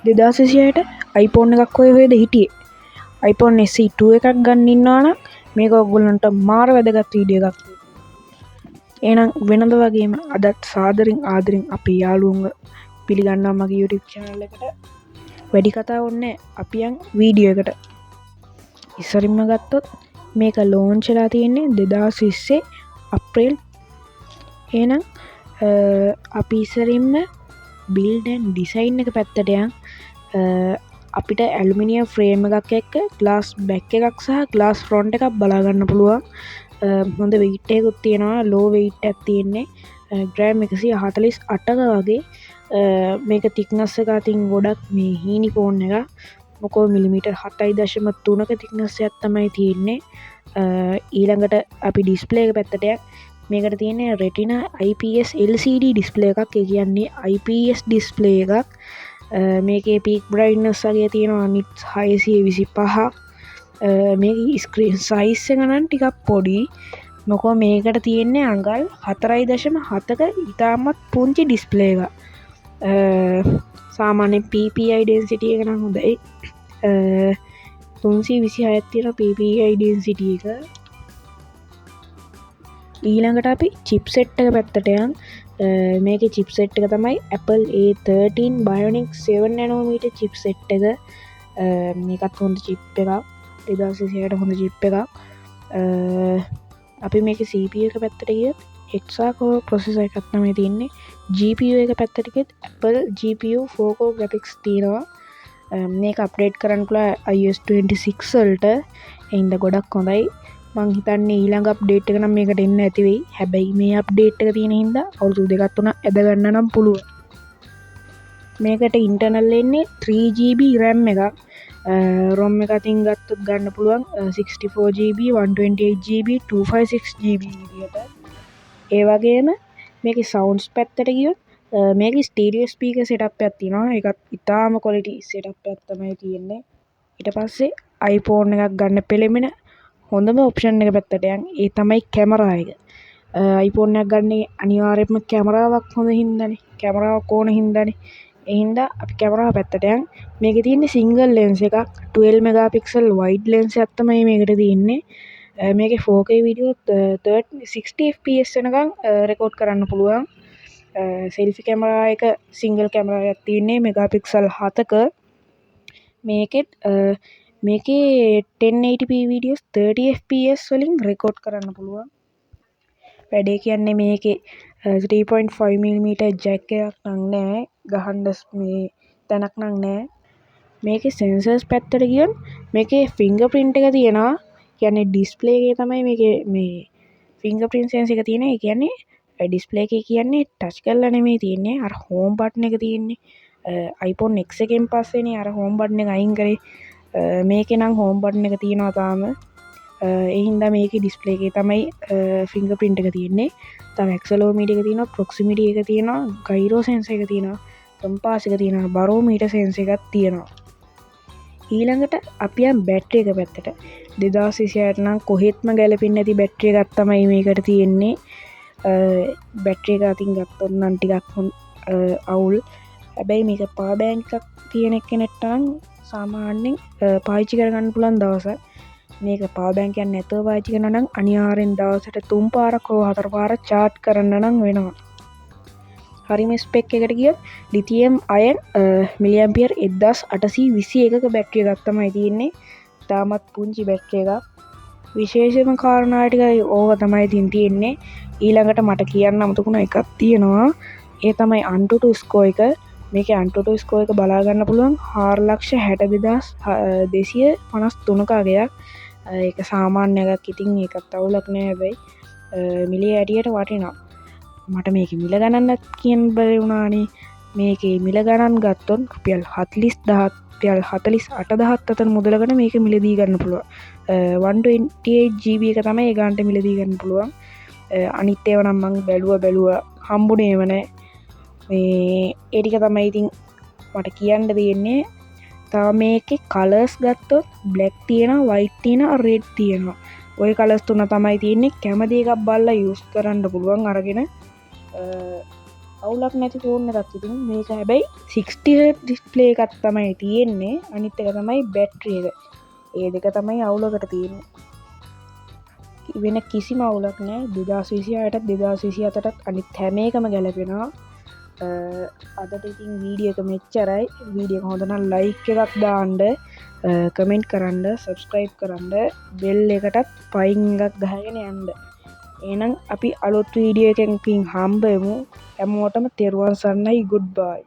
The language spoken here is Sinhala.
2026ට iPhone එකක් හොයද හිටියේ iPhone SE 2 එකක් ගන්න ඉන්නවනම් මේක ඔයගොල්ලන්ට මාර වැදගත් වීඩියෝ එකක්. එහෙනම් වෙනද වගේම අදත් සාදරෙන් ආදරෙන් අපේ යාළුවන්ව පිළිගන්නවා මගේ YouTube channel එකට. වැඩි කතා ඕනේ අපි යන් වීඩියෝ එකට. ඉස්සරින්ම ගත්තොත් මේක ලෝන්ච් වෙලා තියෙන්නේ 2020 අප්‍රේල්. එහෙනම් අපි ඉස්සරින්ම build and design එක පැත්තට යන් අපිට ඇලුමිනියම් ෆ්‍රේම් එකක් එක්ක glass back එකක් සහ glass front එකක් බලා ගන්න පුළුවන්. හොඳ weight එකකුත් තියෙනවා, low weight එකක් තියෙන්නේ gram 148ක වගේ. මේක thickness එක අතින් ගොඩක් මේ හීනි ෆෝන් එක මොකෝ මිලිමීටර් 7.3ක thickness එකක් තමයි තියෙන්නේ. ඊළඟට අපි display එක පැත්තට යන් මේකට තියෙන්නේ Retina IPS LCD display එකක්. ඒ කියන්නේ IPS display එකක්. මේකේ peak brightness වගේ තියෙනවා nits 625ක්. මේකේ screen size එක නම් ටිකක් පොඩි. මොකෝ මේකට තියෙන්නේ අඟල් 4.7ක ඉතාමත් පුංචි display එකක්. සාමාන්‍ය PPI density එක නම් හොඳයි. 326ක් තියෙන PPI density එක. ඊළඟට අපි chipset එක පැත්තට යන් මේකේ chipset එක තමයි Apple A13 Bionic 7 nanometer chipset එක. මේකත් හොඳ chip එකක්. 2026ට හොඳ chip එකක්. අපි මේකේ CPU එක පැත්තට ගියොත් Hexa-core processor එකක් තමයි තියෙන්නේ. GPU එක පැත්තට ගියොත් Apple GPU 4-core graphics තියෙනවා. මේක අප්ඩේට් කරන්න පුළුවන් iOS 26 වලට. එහෙනම් ගොඩක් හොඳයි. මං හිතන්නේ ඊළඟ අප්ඩේට් එක නම් මේකට එන්න ඇති වෙයි. හැබැයි මේ අප්ඩේට් එක තියෙන හින්දා අවුරුදු 2ක් 3ක් ඇද ගන්න නම් පුළුවන්. මේකට ඉන්ටර්නල් එන්නේ 3GB RAM එකක්. ROM එක අතින් ගත්තොත් ගන්න පුළුවන් 64GB 128GB 256GB විදියට. ඒ වගේම මේකේ sounds පැත්තට ගියොත් මේකේ stereo speaker setup එකක් තියෙනවා. ඒකත් ඉතාලම quality setup එකක් තමයි තියෙන්නේ. ඊට පස්සේ iPhone එකක් ගන්න පෙළෙමින හොඳම ඔප්ෂන් එක පැත්තට යන් ඒ තමයි කැමරා එක. iPhone එකක් ගන්න අනිවාර්යයෙන්ම කැමරාවක් හොඳ හින්දානේ. කැමරාවක් ඕන හින්දානේ. ඒ හින්දා අපි කැමරාව පැත්තට යන් මේකේ තියෙන්නේ single lens එකක් 12 megapixel wide lens එකක් තමයි මේකට තියෙන්නේ. මේකේ 4K වීඩියෝ 60 fps වෙනකන් රෙකෝඩ් කරන්න පුළුවන්. selfie කැමරා එක single කැමරා එකක් තියෙන්නේ megapixel 7ක. මේකේ 1080p වීඩියෝස් 30 fps වලින් රෙකෝඩ් කරන්න පුළුවන්. වැඩේ කියන්නේ මේකේ 3.5mm ජැක් එකක් නම් නැහැ. ගහන්න මේ තැනක් නම් නැහැ. මේකේ sensors පැත්තට ගියොත් මේකේ fingerprint එක තියෙනවා. කියන්නේ display එකේ තමයි මේකේ මේ fingerprint sensor එක තියෙන්නේ. ඒ කියන්නේ display එකේ කියන්නේ touch කරලා නෙමෙයි තියෙන්නේ. අර home button එක තියෙන්නේ. iPhone X එකෙන් පස්සේනේ අර home button එක අයින් කරේ. මේකේ නම් home button එක තියෙනවා තාම. ඒ හින්දා මේකේ display එකේ තමයි fingerprint එක තියෙන්නේ. තව accelerometer එක තියෙනවා, proximity එක තියෙනවා, gyro sensor එක තියෙනවා, compass එක තියෙනවා, barometer sensor එකක් තියෙනවා. ඊළඟට අපි යන් බැටරි එක පැත්තට. 2026ට නම් කොහෙත්ම ගැලපෙන්නේ නැති බැටරි එකක් තමයි මේකට තියෙන්නේ. බැටරි එක අතින් ගත්තොත් නම් ටිකක් අවුල්. හැබැයි මේක power bank එකක් තියෙන කෙනෙක්ට නම් සාමාන්‍යයෙන් පාවිච්චි කරගන්න පුළුවන් දවසක්. මේක power bank එකක් නැතුව පාවිච්චි කරනවා නම් අනිවාර්යෙන් දවසට 3 පාරක් හෝ 4 පාරක් charge කරන්න නම් වෙනවා. හරිම ස්පෙක් එකට ගියොත් lithium ion milliampere 1821ක බැටරි එකක් තමයි තියෙන්නේ. තාමත් පුංචි බැටරි එකක්. විශේෂම කාරණා ටිකයි ඕක තමයි තියෙන්නේ. ඊළඟට මට කියන්න අමතකුණ එකක් තියෙනවා. ඒ තමයි Antutu score එක. මේකේ Antutu score එක බලා ගන්න පුළුවන් 4,62,253ක අගයක්. ඒක සාමාන්‍ය එකක්. ඉතින් ඒකත් අවුලක් නෑ. හැබැයි මිලිය ඇටියට වටිනවා. මට මේකේ මිල ගණනක් කියන්න බැරි වුණානේ. මේකේ මිල ගණන් ගත්තොත් රුපියල් 48,000 අතර මුදලකට මේක මිලදී ගන්න පුළුවන්. 128GB එක තමයි ඒ ගානට මිලදී ගන්න පුළුවන්. අනිත් ඒවා නම් මම බැලුවා හම්බුනේම නැහැ. මේ ඒ ටික තමයි ඉතින් මට කියන්න දෙන්නේ. තව මේකේ කලර්ස් ගත්තොත් බ්ලැක් තියෙනවා, වයිට් තියෙනවා, රෙඩ් තියෙනවා. ওই කලර්ස් තුන තමයි තියෙන්නේ. කැමති එකක් බලලා යූස් කරන්න පුළුවන් අරගෙන. අවුලක් නැති ෆෝන් එකක්. ඉතින් මේක හැබැයි 60Hz ඩිස්ප්ලේ එකක් තමයි තියෙන්නේ. අනිත් එක තමයි බැටරි එක. ඒ දෙක තමයි අවුලකට තියෙන්නේ. වෙන කිසිම අවුලක් නෑ. 2026ටත් 2024ටත් අනිත් හැම එකම ගැලපෙනවා. අදට ඉතින් වීඩියෝ එක මෙච්චරයි. වීඩියෝ එක හොඳ නම් ලයික් එකක් දාන්න, කමෙන්ට් කරන්න, සබ්ස්ක්‍රයිබ් කරන්න, බෙල් එකටත් පයින් එකක් ගහගෙන යන්න. එහෙනම් අපි අලුත් වීඩියෝ එකකින් හම්බෙමු. හැමෝටම තෙරුවන් සරණයි. ගුඩ් බයි.